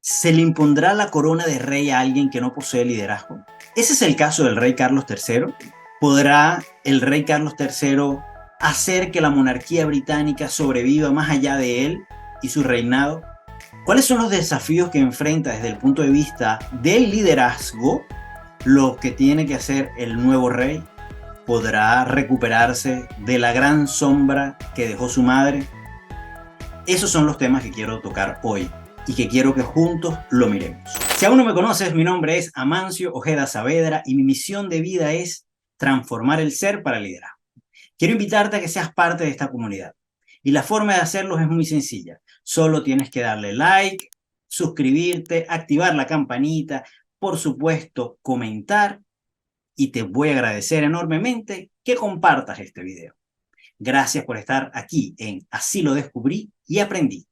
¿Se le impondrá la corona de rey a alguien que no posee liderazgo? Ese es el caso del rey Carlos III. ¿Podrá el rey Carlos III hacer que la monarquía británica sobreviva más allá de él y su reinado? ¿Cuáles son los desafíos que enfrenta desde el punto de vista del liderazgo lo que tiene que hacer el nuevo rey? ¿Podrá recuperarse de la gran sombra que dejó su madre? Esos son los temas que quiero tocar hoy y que quiero que juntos lo miremos. Si aún no me conoces, mi nombre es Amancio Ojeda Saavedra y mi misión de vida es transformar el ser para liderar. Quiero invitarte a que seas parte de esta comunidad. Y la forma de hacerlo es muy sencilla. Solo tienes que darle like, suscribirte, activar la campanita, por supuesto, comentar, y te voy a agradecer enormemente que compartas este video. Gracias por estar aquí en Así lo descubrí y aprendí.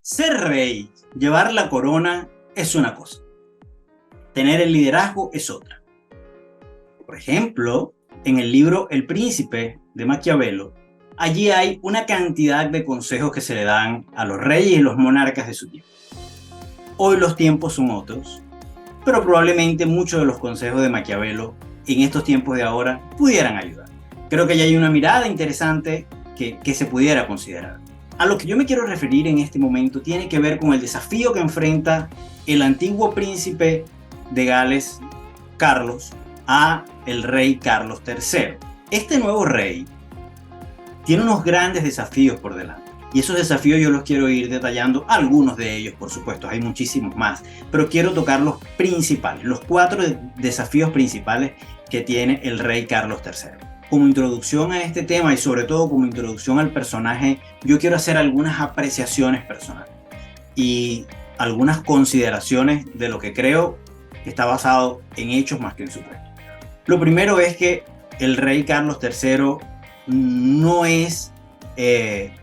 Ser rey, llevar la corona es una cosa. Tener el liderazgo es otra. Por ejemplo, en el libro El Príncipe de Maquiavelo, allí hay una cantidad de consejos que se le dan a los reyes y los monarcas de su tiempo. Hoy los tiempos son otros, pero probablemente muchos de los consejos de Maquiavelo en estos tiempos de ahora pudieran ayudar. Creo que ya hay una mirada interesante que se pudiera considerar. A lo que yo me quiero referir en este momento tiene que ver con el desafío que enfrenta el antiguo príncipe de Gales, Carlos, a el rey Carlos III. Este nuevo rey tiene unos grandes desafíos por delante. Y esos desafíos yo los quiero ir detallando, algunos de ellos, por supuesto, hay muchísimos más, pero quiero tocar los principales, los 4 desafíos principales que tiene el rey Carlos III. Como introducción a este tema y sobre todo como introducción al personaje, yo quiero hacer algunas apreciaciones personales y algunas consideraciones de lo que creo que está basado en hechos más que en supuestos. Lo primero es que el rey Carlos III no es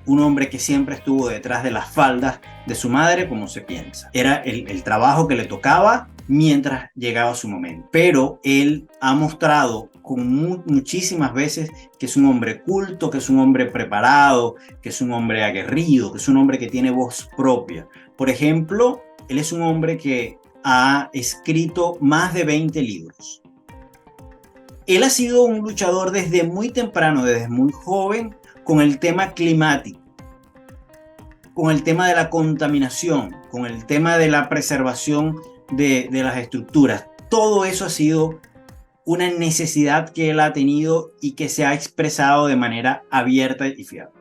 un hombre que siempre estuvo detrás de las faldas de su madre como se piensa. Era el trabajo que le tocaba mientras llegaba su momento. Pero él ha mostrado muchísimas veces que es un hombre culto, que es un hombre preparado, que es un hombre aguerrido, que es un hombre que tiene voz propia. Por ejemplo, él es un hombre que ha escrito más de 20 libros. Él ha sido un luchador desde muy temprano, desde muy joven, con el tema climático, con el tema de la contaminación, con el tema de la preservación de las estructuras. Todo eso ha sido una necesidad que él ha tenido y que se ha expresado de manera abierta y fiable.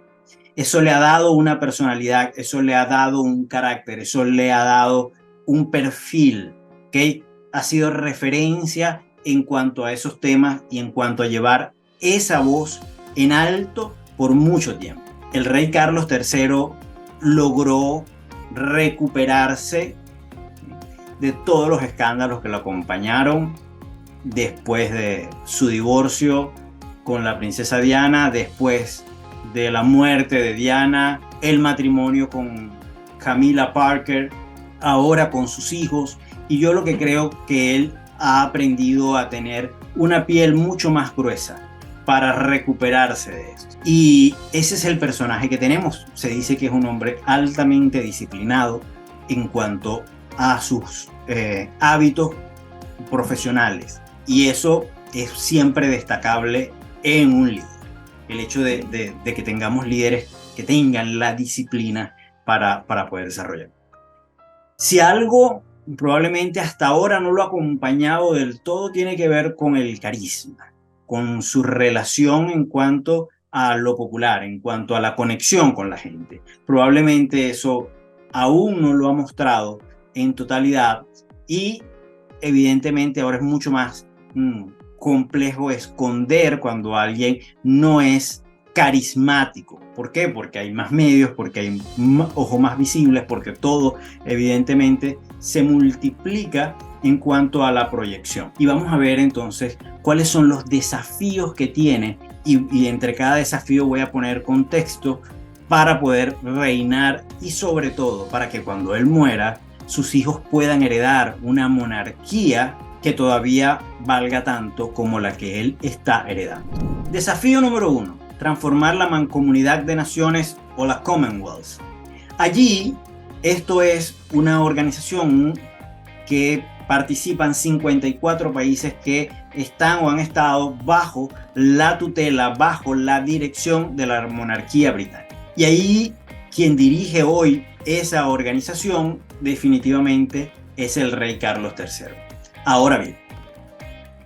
Eso le ha dado una personalidad, eso le ha dado un carácter, eso le ha dado un perfil que ha sido referencia en cuanto a esos temas y en cuanto a llevar esa voz en alto por mucho tiempo. El rey Carlos III logró recuperarse de todos los escándalos que lo acompañaron después de su divorcio con la princesa Diana, después de la muerte de Diana, el matrimonio con Camilla Parker, ahora con sus hijos, y yo lo que creo que él ha aprendido a tener una piel mucho más gruesa para recuperarse de eso. Y ese es el personaje que tenemos. Se dice que es un hombre altamente disciplinado en cuanto a sus hábitos profesionales. Y eso es siempre destacable en un líder. El hecho de que tengamos líderes que tengan la disciplina para poder desarrollar. Si algo probablemente hasta ahora no lo ha acompañado del todo, tiene que ver con el carisma, con su relación en cuanto a lo popular, en cuanto a la conexión con la gente. Probablemente eso aún no lo ha mostrado en totalidad y evidentemente ahora es mucho más complejo esconder cuando alguien no es carismático. ¿Por qué? Porque hay más medios, porque hay ojos más visibles, porque todo evidentemente se multiplica en cuanto a la proyección. Y vamos a ver entonces cuáles son los desafíos que tiene y entre cada desafío voy a poner contexto para poder reinar y sobre todo para que cuando él muera sus hijos puedan heredar una monarquía que todavía valga tanto como la que él está heredando. Desafío número 1, transformar la Mancomunidad de Naciones o la Commonwealth. Allí, esto es una organización que participan 54 países que están o han estado bajo la tutela, bajo la dirección de la monarquía británica. Y ahí quien dirige hoy esa organización definitivamente es el rey Carlos III. Ahora bien,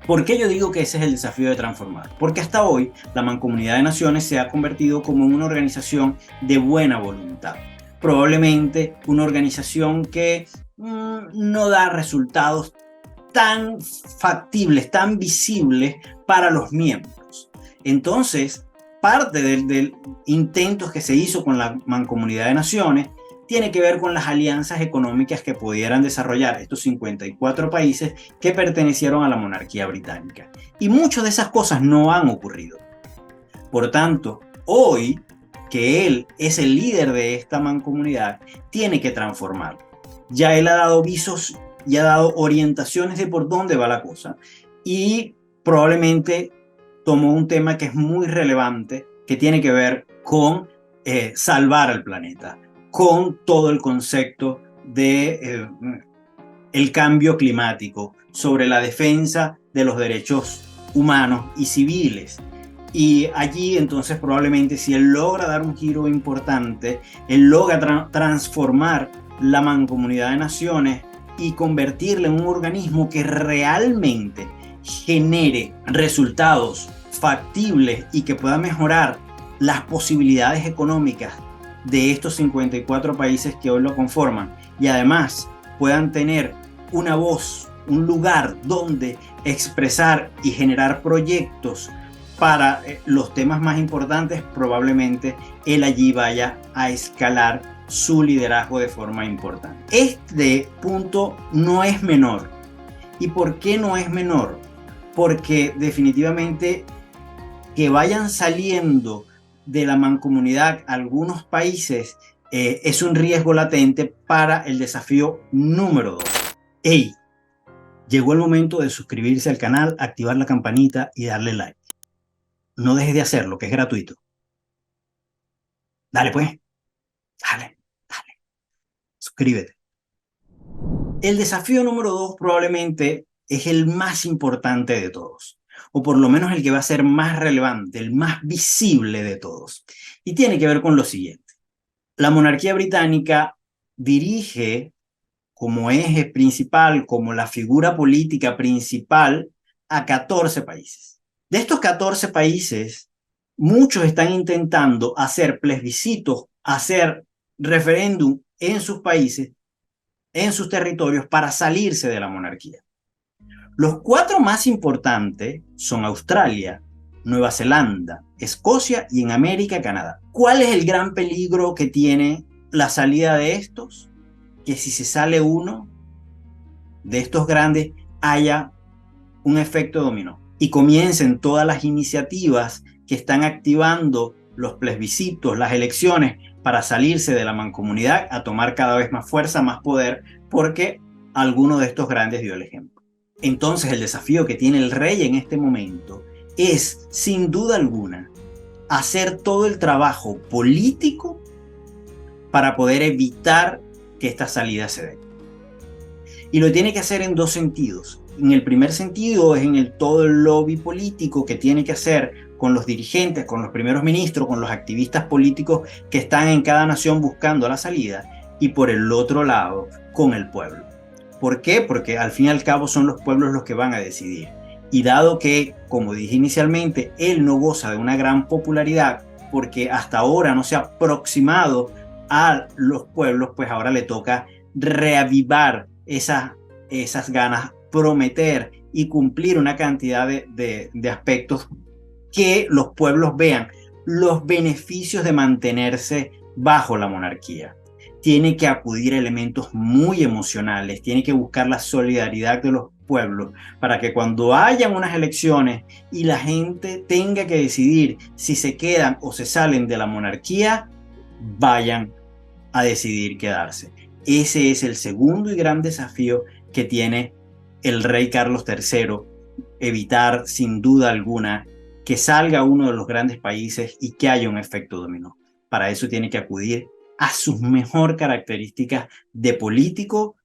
¿por qué yo digo que ese es el desafío de transformar? Porque hasta hoy la Mancomunidad de Naciones se ha convertido como una organización de buena voluntad. Probablemente una organización que no da resultados tan factibles, tan visibles para los miembros. Entonces, parte del intento que se hizo con la Mancomunidad de Naciones tiene que ver con las alianzas económicas que pudieran desarrollar estos 54 países que pertenecieron a la monarquía británica. Y muchas de esas cosas no han ocurrido. Por tanto, hoy que él es el líder de esta mancomunidad, tiene que transformar. Ya él ha dado visos y ha dado orientaciones de por dónde va la cosa, y probablemente tomó un tema que es muy relevante, que tiene que ver con salvar al planeta, con todo el concepto de el cambio climático, sobre la defensa de los derechos humanos y civiles. Y allí entonces probablemente si él logra dar un giro importante, él logra transformar la Mancomunidad de Naciones y convertirla en un organismo que realmente genere resultados factibles y que pueda mejorar las posibilidades económicas de estos 54 países que hoy lo conforman, y además puedan tener una voz, un lugar donde expresar y generar proyectos para los temas más importantes, probablemente él allí vaya a escalar su liderazgo de forma importante. Este punto no es menor. ¿Y por qué no es menor? Porque definitivamente que vayan saliendo de la mancomunidad algunos países es un riesgo latente para el desafío número 2. ¡Hey! Llegó el momento de suscribirse al canal, activar la campanita y darle like. No dejes de hacerlo, que es gratuito. Dale pues, dale, suscríbete. El desafío número 2 probablemente es el más importante de todos, o por lo menos el que va a ser más relevante, el más visible de todos. Y tiene que ver con lo siguiente. La monarquía británica dirige como eje principal, como la figura política principal, a 14 países. De estos 14 países, muchos están intentando hacer plebiscitos, hacer referéndum en sus países, en sus territorios, para salirse de la monarquía. Los 4 más importantes son Australia, Nueva Zelanda, Escocia y en América, Canadá. ¿Cuál es el gran peligro que tiene la salida de estos? Que si se sale uno de estos grandes, haya un efecto dominó y comiencen todas las iniciativas que están activando los plebiscitos, las elecciones, para salirse de la mancomunidad, a tomar cada vez más fuerza, más poder, porque alguno de estos grandes dio el ejemplo. Entonces el desafío que tiene el rey en este momento es, sin duda alguna, hacer todo el trabajo político para poder evitar que esta salida se dé. Y lo tiene que hacer en 2 sentidos. En el primer sentido es en todo el lobby político que tiene que hacer con los dirigentes, con los primeros ministros, con los activistas políticos que están en cada nación buscando la salida, y por el otro lado, con el pueblo. ¿Por qué? Porque al fin y al cabo son los pueblos los que van a decidir. Y dado que, como dije inicialmente, él no goza de una gran popularidad, porque hasta ahora no se ha aproximado a los pueblos, pues ahora le toca reavivar esas ganas, prometer y cumplir una cantidad de aspectos que los pueblos vean los beneficios de mantenerse bajo la monarquía. Tiene que acudir a elementos muy emocionales, tiene que buscar la solidaridad de los pueblos para que cuando hayan unas elecciones y la gente tenga que decidir si se quedan o se salen de la monarquía, vayan a decidir quedarse. Ese es el segundo y gran desafío que tiene el rey Carlos III, evitar sin duda alguna que salga uno de los grandes países y que haya un efecto dominó. Para eso tiene que acudir a sus mejores características de político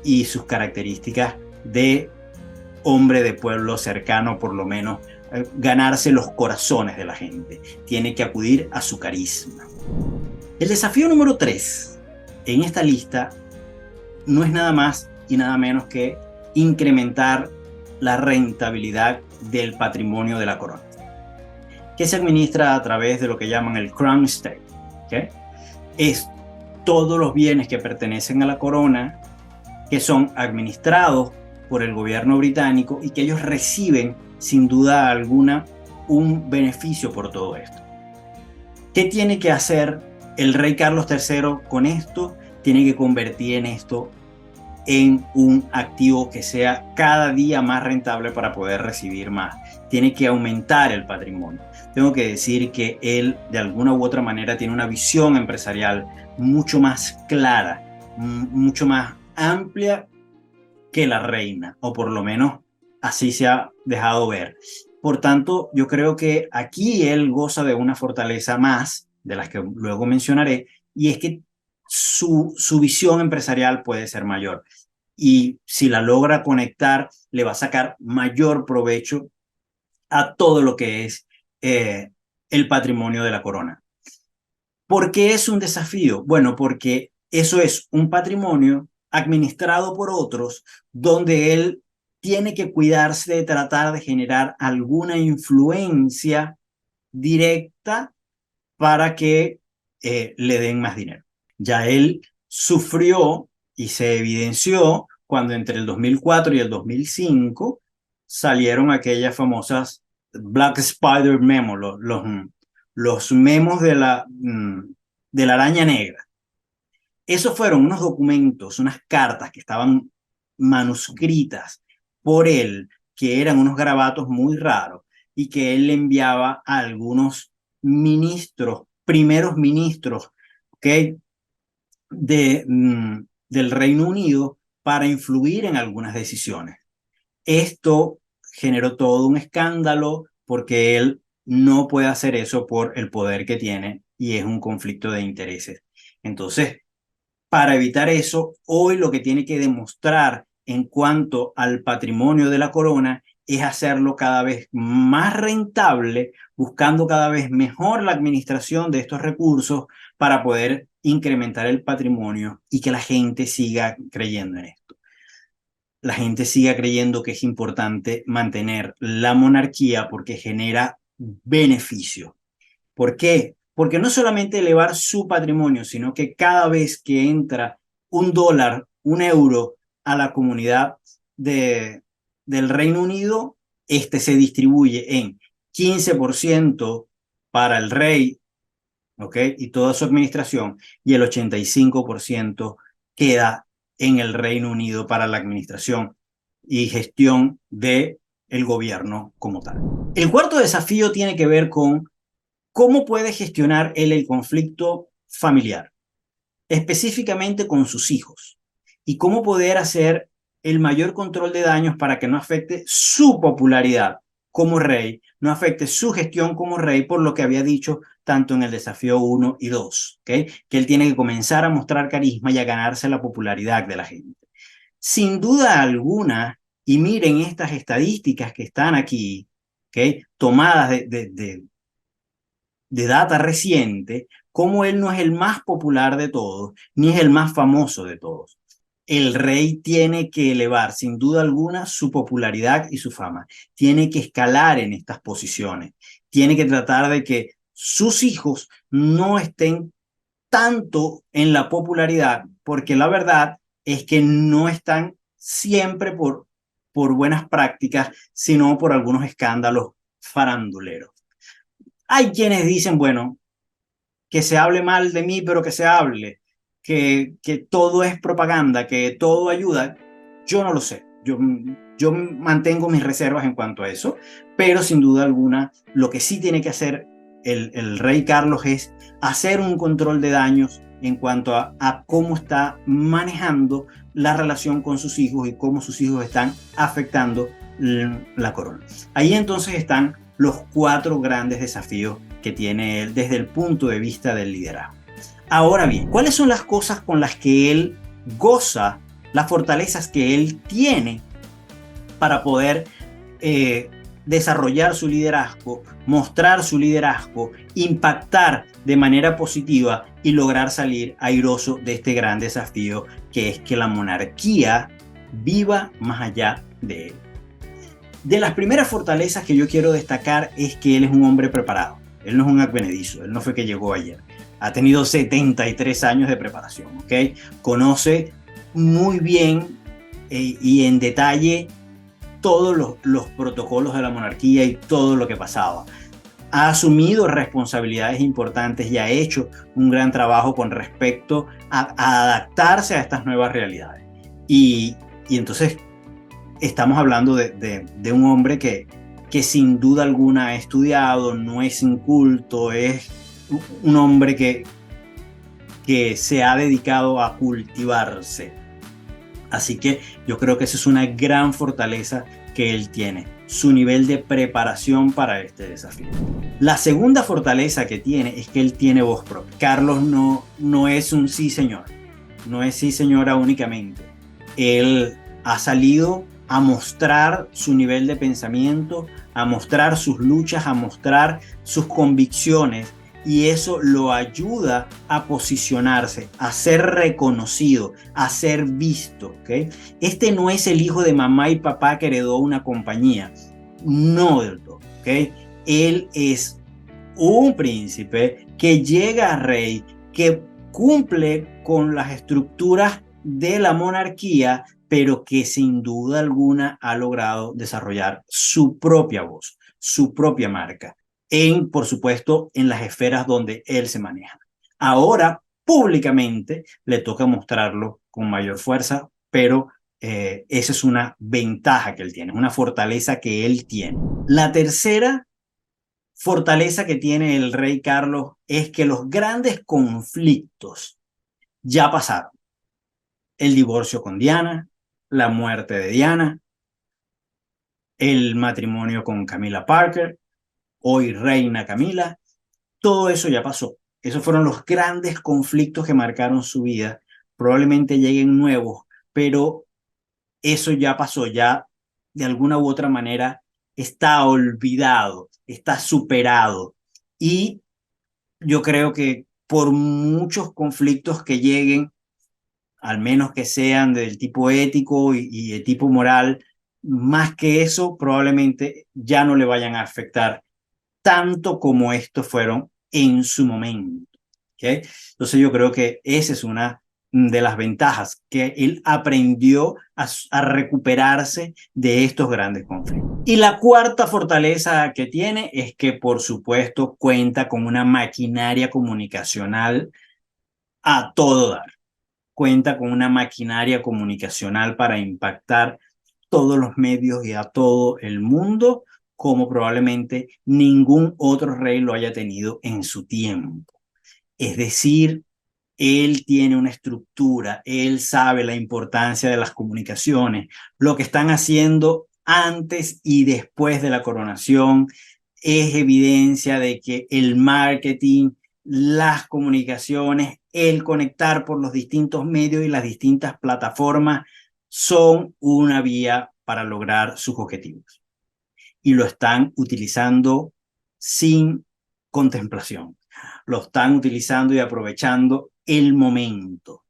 y sus características de hombre de pueblo cercano, por lo menos ganarse los corazones de la gente. Tiene que acudir a su carisma. El desafío número 3 en esta lista no es nada más y nada menos que incrementar la rentabilidad del patrimonio de la corona, que se administra a través de lo que llaman el Crown Estate, ¿okay? Es todos los bienes que pertenecen a la corona, que son administrados por el gobierno británico y que ellos reciben sin duda alguna un beneficio por todo esto. ¿Qué tiene que hacer el rey Carlos III con esto? Tiene que convertir en esto en un activo que sea cada día más rentable para poder recibir más. Tiene que aumentar el patrimonio. Tengo que decir que él de alguna u otra manera tiene una visión empresarial mucho más clara, mucho más amplia que la reina, o por lo menos así se ha dejado ver. Por tanto, yo creo que aquí él goza de una fortaleza más, de las que luego mencionaré, y es que su visión empresarial puede ser mayor. Y si la logra conectar, le va a sacar mayor provecho a todo lo que es el patrimonio de la corona. ¿Por qué es un desafío? Bueno, porque eso es un patrimonio administrado por otros, donde él tiene que cuidarse de tratar de generar alguna influencia directa para que le den más dinero. Ya él sufrió y se evidenció cuando entre el 2004 y el 2005 salieron aquellas famosas Black Spider Memo, los memos de la araña negra. Esos fueron unos documentos, unas cartas que estaban manuscritas por él, que eran unos garabatos muy raros y que él le enviaba a algunos ministros, primeros ministros, ¿okay? Del Reino Unido para influir en algunas decisiones. Esto generó todo un escándalo porque él no puede hacer eso por el poder que tiene y es un conflicto de intereses. Entonces, para evitar eso, hoy lo que tiene que demostrar en cuanto al patrimonio de la corona es hacerlo cada vez más rentable, buscando cada vez mejor la administración de estos recursos para poder incrementar el patrimonio y que la gente siga creyendo en esto. La gente siga creyendo que es importante mantener la monarquía porque genera beneficio. ¿Por qué? Porque no solamente elevar su patrimonio, sino que cada vez que entra $1, €1 a la comunidad del Reino Unido, este se distribuye en 15% para el rey, ¿ok? Y toda su administración, y el 85% queda en el Reino Unido para la administración y gestión del gobierno como tal. El cuarto desafío tiene que ver con cómo puede gestionar él el conflicto familiar, específicamente con sus hijos, y cómo poder hacer el mayor control de daños para que no afecte su popularidad como rey, no afecte su gestión como rey, por lo que había dicho tanto en el desafío 1 y 2, ¿okay? Que él tiene que comenzar a mostrar carisma y a ganarse la popularidad de la gente. Sin duda alguna, y miren estas estadísticas que están aquí, ¿okay? Tomadas de data reciente, como él no es el más popular de todos, ni es el más famoso de todos. El rey tiene que elevar, sin duda alguna, su popularidad y su fama. Tiene que escalar en estas posiciones. Tiene que tratar de que sus hijos no estén tanto en la popularidad, porque la verdad es que no están siempre por buenas prácticas, sino por algunos escándalos faranduleros. Hay quienes dicen, bueno, que se hable mal de mí, pero que se hable, que todo es propaganda, que todo ayuda. Yo no lo sé. Yo mantengo mis reservas en cuanto a eso, pero sin duda alguna, lo que sí tiene que hacer el rey Carlos es hacer un control de daños en cuanto a cómo está manejando la relación con sus hijos y cómo sus hijos están afectando la corona. Ahí entonces están los 4 grandes desafíos que tiene él desde el punto de vista del liderazgo. Ahora bien, ¿cuáles son las cosas con las que él goza, las fortalezas que él tiene para poder desarrollar su liderazgo, mostrar su liderazgo, impactar de manera positiva y lograr salir airoso de este gran desafío que es que la monarquía viva más allá de él? De las primeras fortalezas que yo quiero destacar es que él es un hombre preparado. Él no es un advenedizo, él no fue que llegó ayer. Ha tenido 73 años de preparación, ¿ok? Conoce muy bien y en detalle todos los protocolos de la monarquía y todo lo que pasaba. Ha asumido responsabilidades importantes y ha hecho un gran trabajo con respecto a adaptarse a estas nuevas realidades. Y entonces estamos hablando de un hombre que sin duda alguna ha estudiado, no es inculto, es un hombre que se ha dedicado a cultivarse. Así que yo creo que esa es una gran fortaleza que él tiene, su nivel de preparación para este desafío. La segunda fortaleza que tiene es que él tiene voz propia. Carlos no es un sí señor, no es sí señora únicamente. Él ha salido a mostrar su nivel de pensamiento, a mostrar sus luchas, a mostrar sus convicciones, y eso lo ayuda a posicionarse, a ser reconocido, a ser visto, ¿okay? Este no es el hijo de mamá y papá que heredó una compañía, no del todo, ¿okay? Él es un príncipe que llega a rey, que cumple con las estructuras de la monarquía, pero que sin duda alguna ha logrado desarrollar su propia voz, su propia marca, por supuesto, en las esferas donde él se maneja. Ahora, públicamente, le toca mostrarlo con mayor fuerza, pero esa es una ventaja que él tiene, una fortaleza que él tiene. La tercera fortaleza que tiene el rey Carlos es que los grandes conflictos ya pasaron. El divorcio con Diana, la muerte de Diana, el matrimonio con Camila Parker, hoy reina Camila, todo eso ya pasó. Esos fueron los grandes conflictos que marcaron su vida. Probablemente lleguen nuevos, pero eso ya pasó, ya de alguna u otra manera está olvidado, está superado. Y yo creo que por muchos conflictos que lleguen, al menos que sean del tipo ético y de tipo moral, más que eso, probablemente ya no le vayan a afectar tanto como estos fueron en su momento. ¿Okay? Entonces yo creo que esa es una de las ventajas, que él aprendió a recuperarse de estos grandes conflictos. Y la cuarta fortaleza que tiene es que, por supuesto, cuenta con una maquinaria comunicacional a todo dar. Cuenta con una maquinaria comunicacional para impactar todos los medios y a todo el mundo, como probablemente ningún otro rey lo haya tenido en su tiempo. Es decir, él tiene una estructura, él sabe la importancia de las comunicaciones, lo que están haciendo antes y después de la coronación es evidencia de que el marketing, las comunicaciones, el conectar por los distintos medios y las distintas plataformas son una vía para lograr sus objetivos. Y lo están utilizando sin contemplación. Lo están utilizando y aprovechando el momento.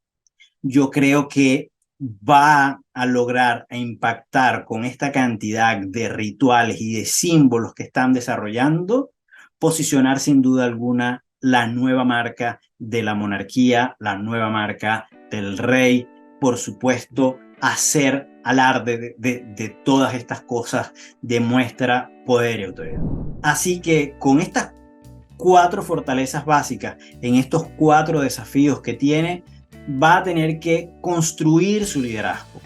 Yo creo que va a lograr impactar con esta cantidad de rituales y de símbolos que están desarrollando, posicionar sin duda alguna la nueva marca de la monarquía, la nueva marca del rey, por supuesto, hacer alarde de todas estas cosas demuestra poder y autoridad. Así que con estas 4 fortalezas básicas, en estos 4 desafíos que tiene, va a tener que construir su liderazgo.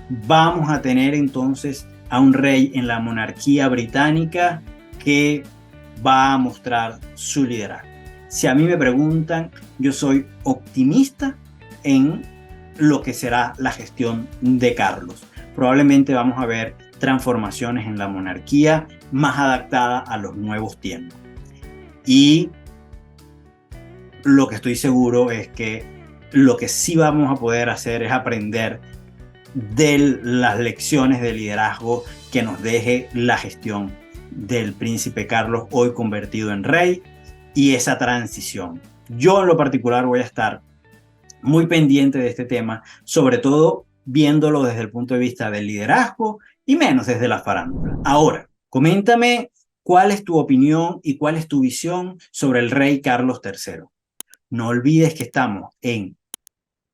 Vamos a tener entonces a un rey en la monarquía británica que va a mostrar su liderazgo. Si a mí me preguntan, yo soy optimista en lo que será la gestión de Carlos. Probablemente vamos a ver transformaciones en la monarquía más adaptada a los nuevos tiempos. Y lo que estoy seguro es que lo que sí vamos a poder hacer es aprender de las lecciones de liderazgo que nos deje la gestión del príncipe Carlos, hoy convertido en rey, y esa transición. Yo en lo particular voy a estar muy pendiente de este tema, sobre todo viéndolo desde el punto de vista del liderazgo y menos desde la farándula. Ahora, coméntame cuál es tu opinión y cuál es tu visión sobre el rey Carlos III. No olvides que estamos en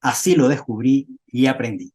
Así lo descubrí y aprendí.